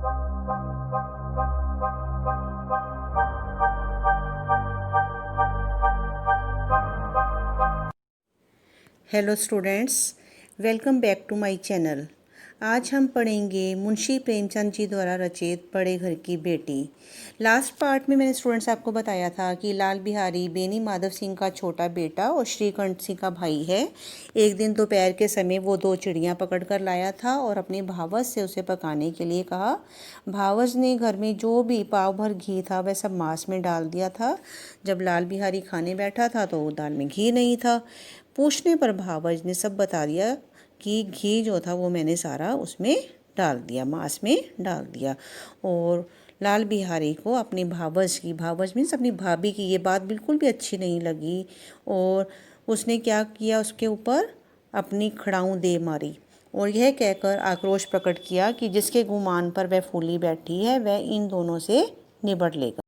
Hello students, welcome back to my channel. आज हम पढ़ेंगे मुंशी प्रेमचंद जी द्वारा रचित बड़े घर की बेटी। लास्ट पार्ट में मैंने स्टूडेंट्स आपको बताया था कि लाल बिहारी बेनी माधव सिंह का छोटा बेटा और श्रीकंठ सिंह का भाई है। एक दिन दोपहर के समय वो 2 चिड़ियाँ पकड़ कर लाया था और अपने भावज से उसे पकाने के लिए कहा। भावज ने घर में जो भी पाव भर घी था वह सब मांस में डाल दिया था। जब लाल बिहारी खाने बैठा था तो दाल में घी नहीं था। पूछने पर भावज ने सब बता दिया कि घी जो था वो मैंने सारा उसमें डाल दिया, मांस में डाल दिया। और लाल बिहारी को अपनी भावज मीन्स अपनी भाभी की ये बात बिल्कुल भी अच्छी नहीं लगी और उसने क्या किया, उसके ऊपर अपनी खड़ाऊँ दे मारी और यह कहकर आक्रोश प्रकट किया कि जिसके गुमान पर वह फूली बैठी है वह इन दोनों से निबट लेगा।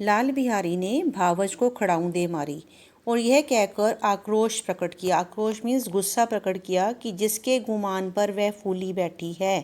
लाल बिहारी ने भावज को खड़ाऊँ दे मारी और यह कहकर आक्रोश प्रकट किया, आक्रोश मीन्स गुस्सा प्रकट किया कि जिसके गुमान पर वह फूली बैठी है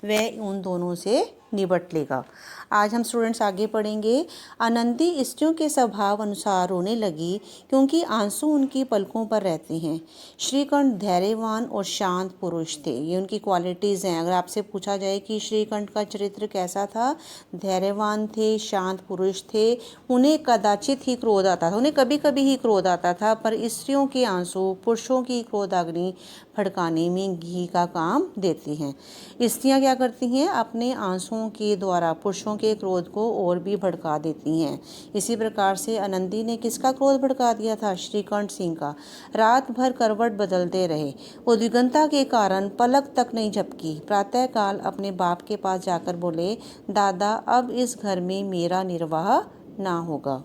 वह उन दोनों से निबट लेगा। आज हम स्टूडेंट्स आगे पढ़ेंगे। आनंदी स्त्रियों के स्वभाव अनुसार रोने लगी क्योंकि आंसू उनकी पलकों पर रहते हैं। श्रीकंठ धैर्यवान और शांत पुरुष थे, ये उनकी क्वालिटीज़ हैं। अगर आपसे पूछा जाए कि श्रीकंठ का चरित्र कैसा था, धैर्यवान थे, शांत पुरुष थे, उन्हें कदाचित ही क्रोध आता था, उन्हें कभी कभी ही क्रोध आता था, पर स्त्रियों के आंसू पुरुषों की क्रोधाग्नि भड़काने में घी का काम देती हैं। स्त्रियां क्या करती हैं, अपने आंसुओं के द्वारा पुरुषों के क्रोध को और भी भड़का देती हैं। इसी प्रकार से आनंदी ने किसका क्रोध भड़का दिया था, श्रीकंठ सिंह का। रात भर करवट बदलते रहे, उद्विग्नता के कारण पलक तक नहीं झपकी। प्रातःकाल अपने बाप के पास जाकर बोले, दादा अब इस घर में मेरा निर्वाह ना होगा।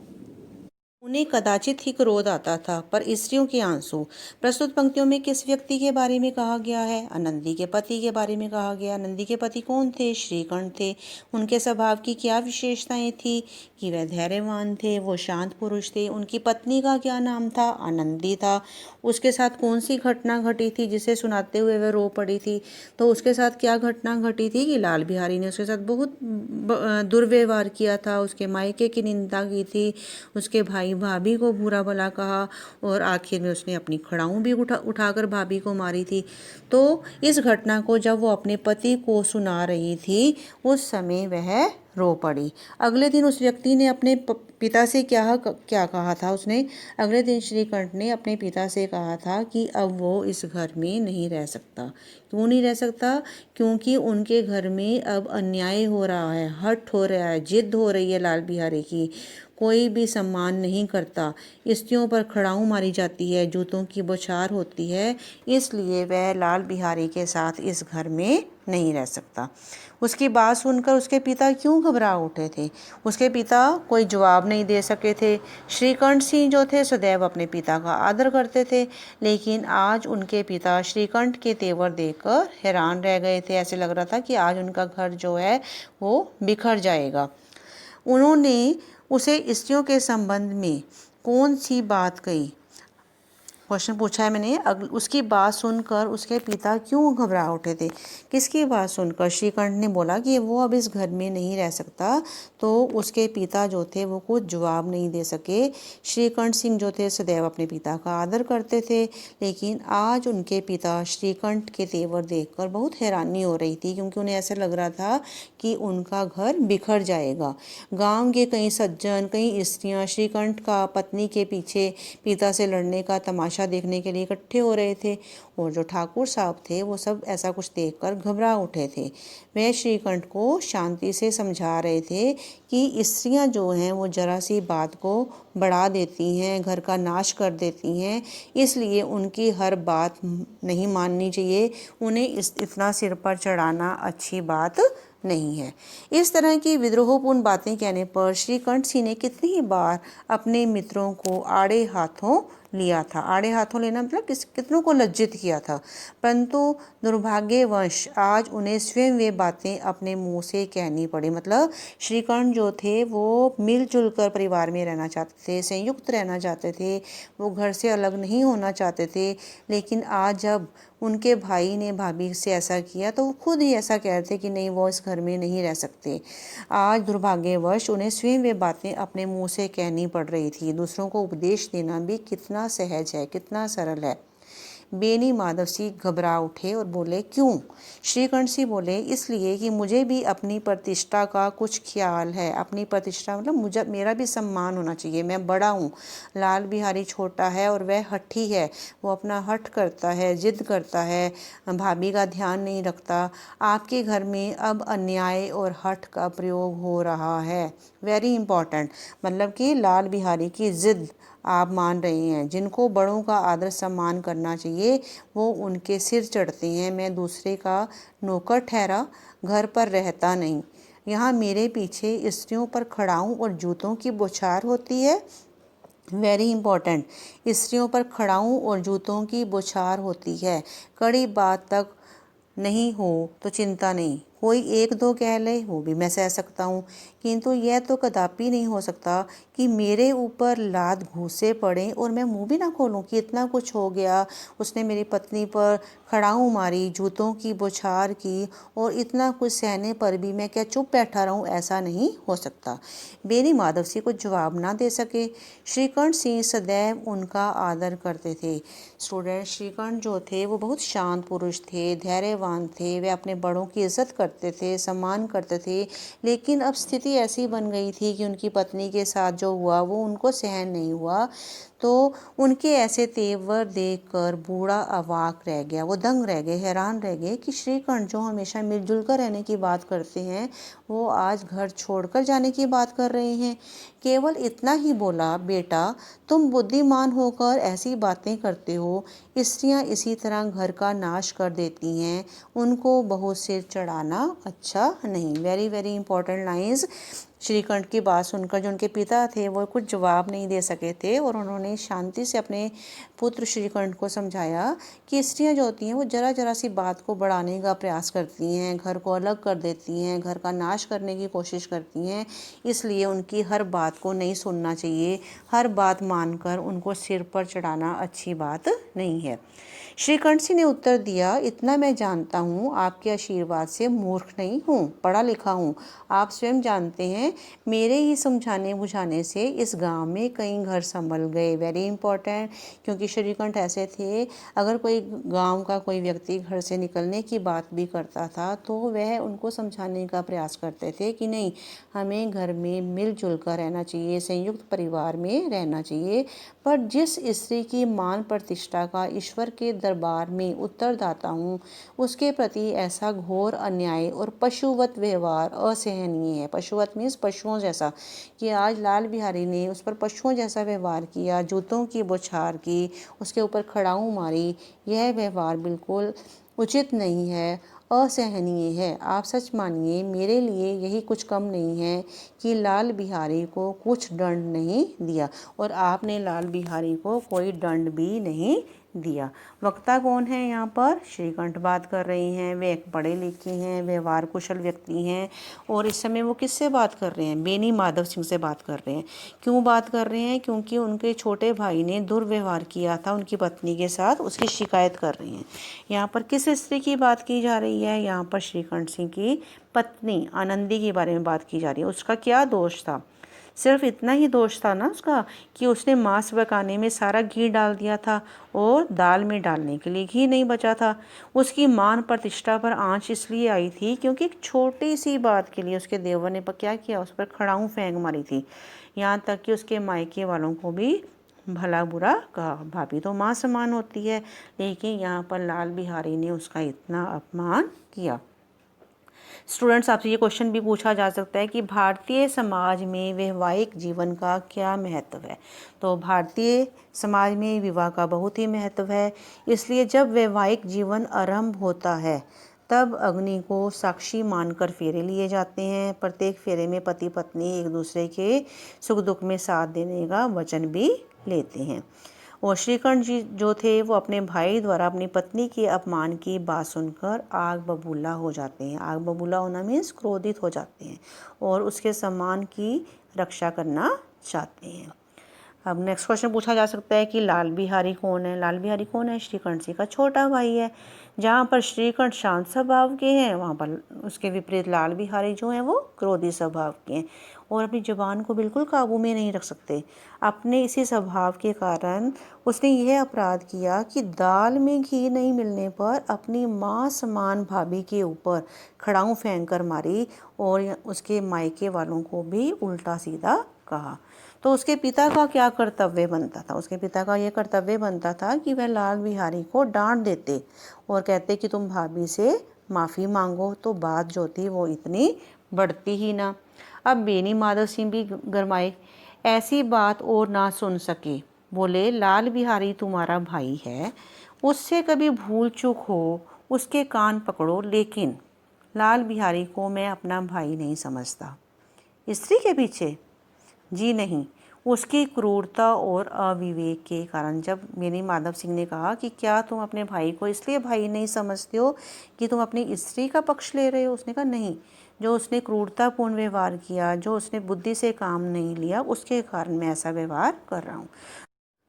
उन्हें कदाचित ही क्रोध आता था, पर स्त्रियों के आंसू। प्रस्तुत पंक्तियों में किस व्यक्ति के बारे में कहा गया है, आनंदी के पति के बारे में कहा गया। आनंदी के पति कौन थे, श्रीकंठ थे। उनके स्वभाव की क्या विशेषताएं थी कि वह धैर्यवान थे, वो शांत पुरुष थे। उनकी पत्नी का क्या नाम था, आनंदी था। उसके साथ कौन सी घटना घटी थी जिसे सुनाते हुए वह रो पड़ी थी, तो उसके साथ क्या घटना घटी थी कि लाल बिहारी ने उसके साथ बहुत दुर्व्यवहार किया था, उसके मायके की निंदा की थी, उसके भाई भाभी को बुरा भला कहा और आखिर में उसने अपनी खड़ाऊँ भी उठाकर भाभी को मारी थी। तो इस घटना को जब वो अपने पति को सुना रही थी उस समय वह रो पड़ी। अगले दिन उस व्यक्ति ने अपने पिता से क्या कहा था, उसने अगले दिन श्रीकंठ ने अपने पिता से कहा था कि अब वो इस घर में नहीं रह सकता। क्यों नहीं रह सकता, क्योंकि उनके घर में अब अन्याय हो रहा है, हठ हो रहा है, जिद हो रही है लाल बिहारी की। कोई भी सम्मान नहीं करता, स्त्रियों पर खड़ाऊँ मारी जाती है, जूतों की बौछार होती है, इसलिए वह लाल बिहारी के साथ इस घर में नहीं रह सकता। उसकी बात सुनकर उसके पिता क्यों घबरा उठे थे, उसके पिता कोई जवाब नहीं दे सके थे। श्रीकंठ सिंह जो थे सदैव अपने पिता का आदर करते थे, लेकिन आज उनके पिता श्रीकंठ के तेवर देखकर हैरान रह गए थे। ऐसे लग रहा था कि आज उनका घर जो है वो बिखर जाएगा। उन्होंने उसे स्त्रियों के संबंध में कौन सी बात कही, क्वेश्चन पूछा है मैंने। उसकी बात सुनकर उसके पिता क्यों घबरा उठे थे, किसकी बात सुनकर। श्रीकंठ ने बोला कि वो अब इस घर में नहीं रह सकता, तो उसके पिता जो थे वो कुछ जवाब नहीं दे सके। श्रीकंठ सिंह जो थे सदैव अपने पिता का आदर करते थे, लेकिन आज उनके पिता श्रीकंठ के तेवर देखकर बहुत हैरानी हो रही थी, क्योंकि उन्हें ऐसा लग रहा था कि उनका घर बिखर जाएगा। गाँव के कई सज्जन, कई स्त्रियाँ श्रीकंठ का पत्नी के पीछे पिता से लड़ने का तमाशा देखने के लिए इकट्ठे हो रहे थे, और जो ठाकुर साहब थे वो सब ऐसा कुछ देखकर घबरा उठे थे। वे श्रीकंठ को शांति से समझा रहे थे कि स्त्रियां जो हैं वो जरा सी बात को बढ़ा देती हैं, घर का नाश कर देती हैं, इसलिए उनकी हर बात नहीं माननी चाहिए, उन्हें इतना सिर पर चढ़ाना अच्छी बात नहीं है। इस तरह की विद्रोहपूर्ण बातें कहने पर श्रीकंठ सिंह ने कितनी ही बार अपने मित्रों को आड़े हाथों लिया था। आड़े हाथों लेना मतलब कितनों को लज्जित किया था, परंतु दुर्भाग्यवश आज उन्हें स्वयं वे बातें अपने मुंह से कहनी पड़ी। मतलब श्रीकंठ जो थे वो मिलजुल कर परिवार में रहना चाहते थे, संयुक्त रहना चाहते थे, वो घर से अलग नहीं होना चाहते थे, लेकिन आज जब उनके भाई ने भाभी से ऐसा किया तो वो खुद ही ऐसा कह रहे थे कि नहीं, वो इस घर में नहीं रह सकते। आज दुर्भाग्यवश उन्हें स्वयं वे बातें अपने मुंह से कहनी पड़ रही थी। दूसरों को उपदेश देना भी कितना सहज है, कितना सरल है। बेनी माधव सिंह घबरा उठे और बोले, क्यों? श्रीकंठ सिंह बोले, इसलिए कि मुझे भी अपनी प्रतिष्ठा का कुछ ख्याल है। अपनी प्रतिष्ठा मतलब मुझे, मेरा भी सम्मान होना चाहिए, मैं बड़ा हूँ। लाल बिहारी छोटा है और वह हठी है, वो अपना हठ करता है, जिद करता है, भाभी का ध्यान नहीं रखता। आपके घर में अब अन्याय और हठ का प्रयोग हो रहा है। वेरी इंपॉर्टेंट, मतलब कि लाल बिहारी की जिद आप मान रहे हैं। जिनको बड़ों का आदर सम्मान करना चाहिए वो उनके सिर चढ़ते हैं। मैं दूसरे का नौकर ठहरा, घर पर रहता नहीं। यहाँ मेरे पीछे स्त्रियों पर खड़ाऊँ और जूतों की बौछार होती है। वेरी इंपॉर्टेंट, स्त्रियों पर खड़ाऊँ और जूतों की बौछार होती है। कड़ी बात तक नहीं हो तो चिंता नहीं, कोई एक दो कह ले वो भी मैं सह सकता हूँ, किंतु यह तो कदापि नहीं हो सकता कि मेरे ऊपर लात घूंसे पड़े और मैं मुंह भी ना खोलूँ कि इतना कुछ हो गया, उसने मेरी पत्नी पर खड़ाऊँ मारी, जूतों की बौछार की, और इतना कुछ सहने पर भी मैं क्या चुप बैठा रहूँ? ऐसा नहीं हो सकता। बेनी माधव सिंह को जवाब ना दे सके। श्रीकंठ सिंह सदैव उनका आदर करते थे। स्टूडेंट, श्रीकंठ जो थे वो बहुत शांत पुरुष थे, धैर्यवान थे, वे अपने बड़ों की इज्जत करते थे, सम्मान करते थे। लेकिन अब स्थिति ऐसी बन गई थी कि उनकी पत्नी के साथ जो हुआ वो उनको सहन नहीं हुआ। तो उनके ऐसे तेवर देखकर बूढ़ा अवाक रह गया, वो दंग रह गए, हैरान रह गए कि श्रीकंठ जो हमेशा मिलजुल कर रहने की बात करते हैं वो आज घर छोड़कर जाने की बात कर रहे हैं। केवल इतना ही बोला, बेटा तुम बुद्धिमान होकर ऐसी बातें करते हो। स्त्रियां इसी तरह घर का नाश कर देती हैं, उनको बहुत सिर चढ़ाना अच्छा नहीं। Very very important lines. Shrikanth की बात सुनकर जो उनके पिता थे वो कुछ जवाब नहीं दे सके थे और उन्होंने शांति से अपने पुत्र श्रीकंठ को समझाया कि स्त्रियां जो होती हैं वो जरा जरा सी बात को बढ़ाने का प्रयास करती हैं, घर को अलग कर देती हैं, घर का नाश करने की कोशिश करती हैं। इसलिए उनकी हर बात को नहीं सुनना चाहिए, हर बात मानकर उनको सिर पर चढ़ाना अच्छी बात नहीं है। श्रीकंठ सिंह ने उत्तर दिया, इतना मैं जानता हूँ, आपके आशीर्वाद से मूर्ख नहीं हूँ, पढ़ा लिखा हूँ। आप स्वयं जानते हैं मेरे ही समझाने बुझाने से इस गांव में कई घर संभल गए। वेरी इंपॉर्टेंट, क्योंकि श्रीकंठ ऐसे थे, अगर कोई गांव का कोई व्यक्ति घर से निकलने की बात भी करता था तो वह उनको समझाने का प्रयास करते थे कि नहीं, हमें घर में मिलजुल कर रहना चाहिए, संयुक्त परिवार में रहना चाहिए। पर जिस स्त्री की मान प्रतिष्ठा का ईश्वर के दरबार में उत्तरदाता हूँ, उसके प्रति ऐसा घोर अन्याय और पशुवत व्यवहार असहनीय है। पशुवत मीन्स पशुओं जैसा, कि आज लाल बिहारी ने उस पर पशुओं जैसा व्यवहार किया, जूतों की बौछार की, उसके ऊपर खड़ाऊँ मारी। यह व्यवहार बिल्कुल उचित नहीं है, असहनीय है। आप सच मानिए, मेरे लिए यही कुछ कम नहीं है कि लाल बिहारी को कुछ दंड नहीं दिया, और आपने लाल बिहारी को कोई दंड भी नहीं दिया। वक्ता कौन है यहाँ पर? श्रीकंठ बात कर रही हैं। वे एक पढ़े लिखे हैं, व्यवहार कुशल व्यक्ति हैं, और इस समय वो किससे बात कर रहे हैं? बेनी माधव सिंह से बात कर रहे हैं। क्यों बात कर रहे हैं? क्योंकि उनके छोटे भाई ने दुर्व्यवहार किया था उनकी पत्नी के साथ, उसकी शिकायत कर रही हैं। यहाँ पर किस स्त्री की बात की जा रही है? यहाँ पर श्रीकंठ सिंह की पत्नी आनंदी के बारे में बात की जा रही है। उसका क्या दोष था? सिर्फ इतना ही दोष था ना उसका कि उसने मांस पकाने में सारा घी डाल दिया था और दाल में डालने के लिए घी नहीं बचा था। उसकी मान प्रतिष्ठा पर आंच इसलिए आई थी क्योंकि एक छोटी सी बात के लिए उसके देवर ने क्या किया, उस पर खड़ाऊँ फेंक मारी थी। यहाँ तक कि उसके मायके वालों को भी भला बुरा कहा। भाभी तो माँ समान होती है, लेकिन यहाँ पर लाल बिहारी ने उसका इतना अपमान किया। स्टूडेंट्स, आपसे ये क्वेश्चन भी पूछा जा सकता है कि भारतीय समाज में वैवाहिक जीवन का क्या महत्व है? तो भारतीय समाज में विवाह का बहुत ही महत्व है। इसलिए जब वैवाहिक जीवन आरंभ होता है तब अग्नि को साक्षी मानकर फेरे लिए जाते हैं। प्रत्येक फेरे में पति पत्नी एक दूसरे के सुख दुख में साथ देने का वचन भी लेते हैं। और श्रीकंठ जी जो थे वो अपने भाई द्वारा अपनी पत्नी के अपमान की बात सुनकर आग बबूला हो जाते हैं। आग बबूला होना मीन्स क्रोधित हो जाते हैं और उसके सम्मान की रक्षा करना चाहते हैं। अब नेक्स्ट क्वेश्चन पूछा जा सकता है कि लाल बिहारी कौन है। लाल बिहारी कौन है? श्रीकंठ सिंह का छोटा भाई है। जहाँ पर श्रीकंठ शांत स्वभाव के हैं, वहाँ पर उसके विपरीत लाल बिहारी जो हैं वो क्रोधी स्वभाव के हैं और अपनी जुबान को बिल्कुल काबू में नहीं रख सकते। अपने इसी स्वभाव के कारण उसने यह अपराध किया कि दाल में घी नहीं मिलने पर अपनी माँ समान भाभी के ऊपर खड़ाऊँ फेंक कर मारी और उसके मायके वालों को भी उल्टा सीधा कहा। तो उसके पिता का क्या कर्तव्य बनता था? उसके पिता का यह कर्तव्य बनता था कि वह लाल बिहारी को डांट देते और कहते कि तुम भाभी से माफ़ी मांगो, तो बात जो थी वो इतनी बढ़ती ही ना। अब बेनी माधव सिंह भी गरमाए, ऐसी बात और ना सुन सके। बोले, लाल बिहारी तुम्हारा भाई है, उससे कभी भूल चूक हो उसके कान पकड़ो, लेकिन लाल बिहारी को मैं अपना भाई नहीं समझता। स्त्री के पीछे? जी नहीं, उसकी क्रूरता और अविवेक के कारण। जब बेनी माधव सिंह ने कहा कि क्या तुम अपने भाई को इसलिए भाई नहीं समझते हो कि तुम अपनी स्त्री का पक्ष ले रहे हो? उसने कहा नहीं, जो उसने क्रूरतापूर्ण व्यवहार किया, जो उसने बुद्धि से काम नहीं लिया, उसके कारण मैं ऐसा व्यवहार कर रहा हूँ।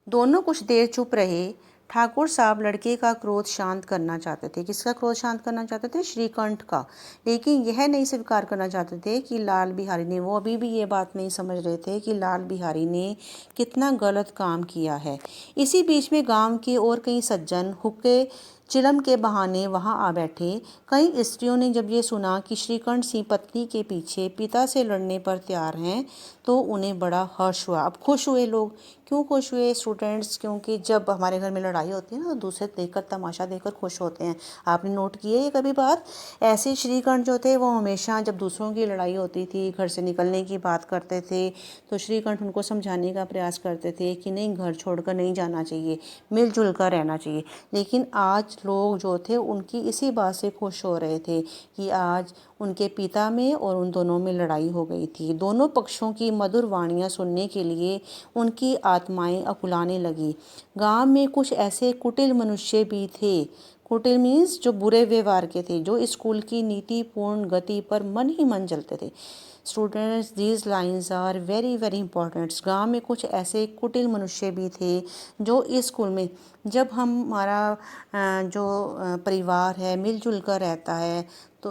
दोनों कुछ देर चुप रहे। ठाकुर साहब लड़के का क्रोध शांत करना चाहते थे। किसका क्रोध शांत करना चाहते थे? श्रीकंठ का। लेकिन यह नहीं स्वीकार करना चाहते थे कि लाल बिहारी ने, वो अभी भी ये बात नहीं समझ रहे थे कि लाल बिहारी ने कितना गलत काम किया है। इसी बीच में गांव के और कई सज्जन हुक्के चिलम के बहाने वहां आ बैठे। कई स्त्रियों ने जब ये सुना कि श्रीकंठ सिंह पत्नी के पीछे पिता से लड़ने पर तैयार हैं, तो उन्हें बड़ा हर्ष हुआ। अब खुश हुए लोग। क्यों खुश हुए स्टूडेंट्स? क्योंकि जब हमारे घर में लड़ाई होती है ना, तो दूसरे देखकर, तमाशा देखकर खुश होते हैं। आपने नोट किए ये कभी बात? ऐसे श्रीकंठ जो थे वो हमेशा जब दूसरों की लड़ाई होती थी, घर से निकलने की बात करते थे, तो श्रीकंठ उनको समझाने का प्रयास करते थे कि नहीं, घर छोड़कर नहीं जाना चाहिए, मिलजुल कर रहना चाहिए। लेकिन आज लोग जो थे उनकी इसी बात से खुश हो रहे थे कि आज उनके पिता में और उन दोनों में लड़ाई हो गई थी। दोनों पक्षों की मधुर वाणियाँ सुनने के लिए उनकी आत्माएं अकुलाने लगी। गांव में कुछ ऐसे कुटिल मनुष्य भी थे। कुटिल मीन्स जो बुरे व्यवहार के थे, जो स्कूल की नीतिपूर्ण गति पर मन ही मन जलते थे। Students, these lines are very very important. गाँव में कुछ ऐसे कुटिल मनुष्य भी थे जो इस स्कूल में, जब हमारा जो परिवार है मिलजुल कर रहता है, तो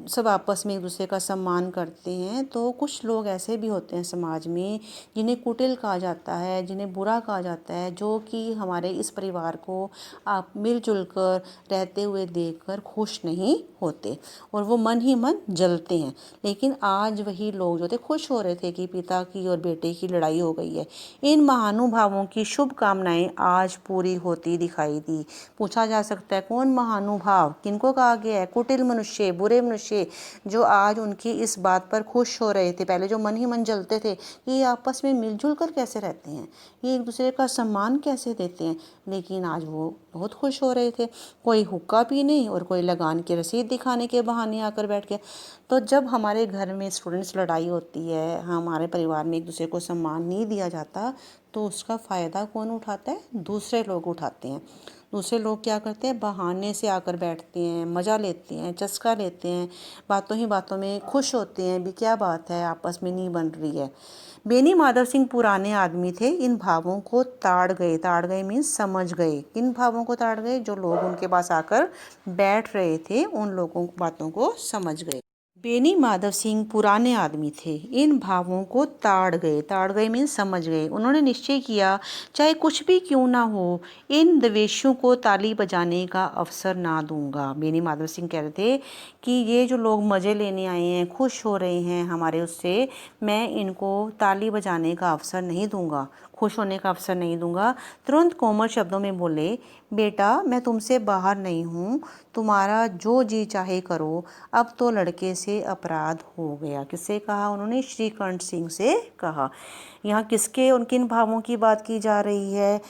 सब आपस में एक दूसरे का सम्मान करते हैं, तो कुछ लोग ऐसे भी होते हैं समाज में जिन्हें कुटिल कहा जाता है, जिन्हें बुरा कहा जाता है, जो कि हमारे इस परिवार को आप मिलजुल कर रहते हुए देखकर खुश नहीं होते और वो मन ही मन जलते हैं। लेकिन आज वही लोग जो थे खुश हो रहे थे कि पिता की और बेटे की लड़ाई हो गई है। इन महानुभावों की शुभ कामनाएं आज पूरी होती दिखाई दी। पूछा जा सकता है कौन महानुभाव? किनको कहा गया है? कुटिल मनुष्य, बुरे मनुष्य, जो आज उनकी इस बात पर खुश हो रहे थे। पहले जो मन ही मन जलते थे कि ये आपस में मिलजुल कर कैसे रहते हैं, ये एक दूसरे का सम्मान कैसे देते हैं, लेकिन आज वो बहुत खुश हो रहे थे। कोई हुक्का पीने और कोई लगान की रसीद दिखाने के बहाने आकर बैठ गया। तो जब हमारे घर में स्टूडेंट्स लड़ाई होती है, हमारे परिवार में एक दूसरे को सम्मान नहीं दिया जाता, तो उसका फ़ायदा कौन उठाता है? दूसरे लोग उठाते हैं। दूसरे लोग क्या करते हैं? बहाने से आकर बैठते हैं, मज़ा लेते हैं, चस्का लेते हैं, बातों ही बातों में खुश होते हैं भी क्या बात है, आपस में नहीं बन रही है। बेनी माधव सिंह पुराने आदमी थे, इन भावों को ताड़ गए। ताड़ गए मीन्स समझ गए। किन भावों को ताड़ गए? जो लोग उनके पास आकर बैठ रहे थे, उन लोगों बातों को समझ गए। बेनी माधव सिंह पुराने आदमी थे, इन भावों को ताड़ गए। ताड़ गए मीन्स समझ गए। उन्होंने निश्चय किया, चाहे कुछ भी क्यों ना हो, इन द्वेषों को ताली बजाने का अवसर ना दूंगा। बेनी माधव सिंह कह रहे थे कि ये जो लोग मज़े लेने आए हैं, खुश हो रहे हैं हमारे उससे, मैं इनको ताली बजाने का अवसर नहीं दूंगा, खुश होने का अवसर नहीं दूंगा। तुरंत कोमल शब्दों में बोले, बेटा मैं तुमसे बाहर नहीं हूँ, तुम्हारा जो जी चाहे करो, अब तो लड़के से अपराध हो गया। किससे कहा उन्होंने? श्रीकंठ सिंह से कहा। यहाँ किसके उन किन भावों की बात की जा रही है?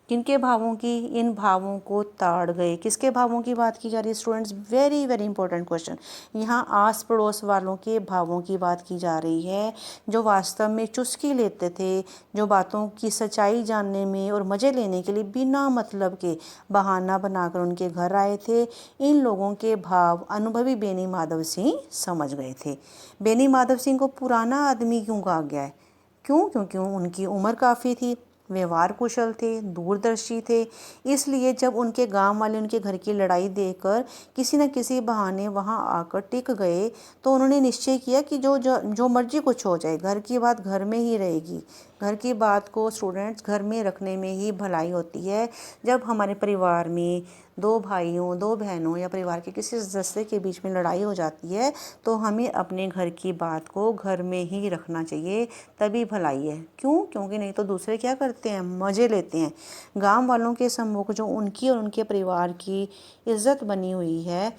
किनके भावों की? इन भावों को ताड़ गए। किसके भावों की बात की जा रही है students? Very very important question. यहाँ आस पड़ोस वालों के भावों की बात की जा रही है, जो वास्तव में चुस्की लेते थे, जो बातों की सच्चाई जानने में और मज़े लेने के लिए बिना मतलब के बहाना बनाकर उनके घर आए थे। इन लोगों के भाव अनुभवी बेनी माधव सिंह समझ गए थे। बेनी माधव सिंह को पुराना आदमी क्यों कहा गया है? क्यों? क्योंकि उनकी उम्र काफ़ी थी, व्यवहार कुशल थे, दूरदर्शी थे। इसलिए जब उनके गांव वाले उनके घर की लड़ाई देखकर किसी न किसी बहाने वहां आकर टिक गए, तो उन्होंने निश्चय किया कि जो मर्जी कुछ हो जाए, घर की बात घर में ही रहेगी। घर की बात को स्टूडेंट्स घर में रखने में ही भलाई होती है। जब हमारे परिवार में दो भाइयों, दो बहनों या परिवार के किसी सदस्य के बीच में लड़ाई हो जाती है, तो हमें अपने घर की बात को घर में ही रखना चाहिए, तभी भलाई है। क्यों? क्योंकि नहीं तो दूसरे क्या करते हैं, मज़े लेते हैं। गांव वालों के सम्मुख जो उनकी और उनके परिवार की इज्जत बनी हुई है,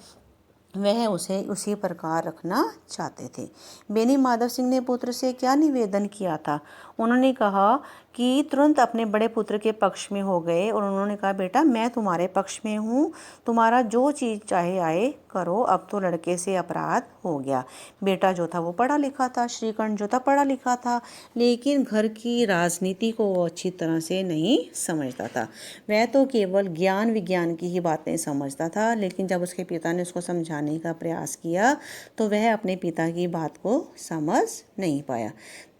वह उसे उसी प्रकार रखना चाहते थे। बेनी माधव सिंह ने पुत्र से क्या निवेदन किया था? उन्होंने कहा कि तुरंत अपने बड़े पुत्र के पक्ष में हो गए और उन्होंने कहा, बेटा मैं तुम्हारे पक्ष में हूँ, तुम्हारा जो चीज़ चाहे आए करो, अब तो लड़के से अपराध हो गया। बेटा जो था वो पढ़ा लिखा था, श्रीकंठ जो था पढ़ा लिखा था, लेकिन घर की राजनीति को वो अच्छी तरह से नहीं समझता था। वह तो केवल ज्ञान विज्ञान की ही बातें समझता था, लेकिन जब उसके पिता ने उसको समझाने का प्रयास किया तो वह अपने पिता की बात को समझ नहीं पाया।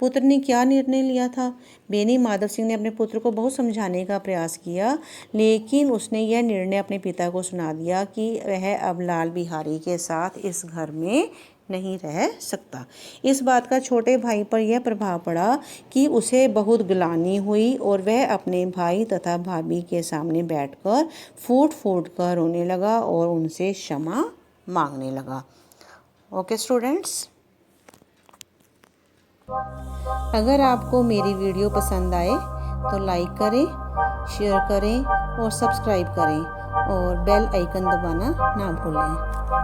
पुत्र ने क्या निर्णय लिया था? बेनी माधव सिंह ने अपने पुत्र को बहुत समझाने का प्रयास किया, लेकिन उसने यह निर्णय अपने पिता को सुना दिया कि वह अब लाल बिहारी के साथ इस घर में नहीं रह सकता। इस बात का छोटे भाई पर यह प्रभाव पड़ा कि उसे बहुत ग्लानि हुई और वह अपने भाई तथा भाभी के सामने बैठकर फूट फूट कर रोने लगा और उनसे क्षमा मांगने लगा। ओके स्टूडेंट्स, अगर आपको मेरी वीडियो पसंद आए तो लाइक करें, शेयर करें और सब्सक्राइब करें और बेल आइकन दबाना ना भूलें।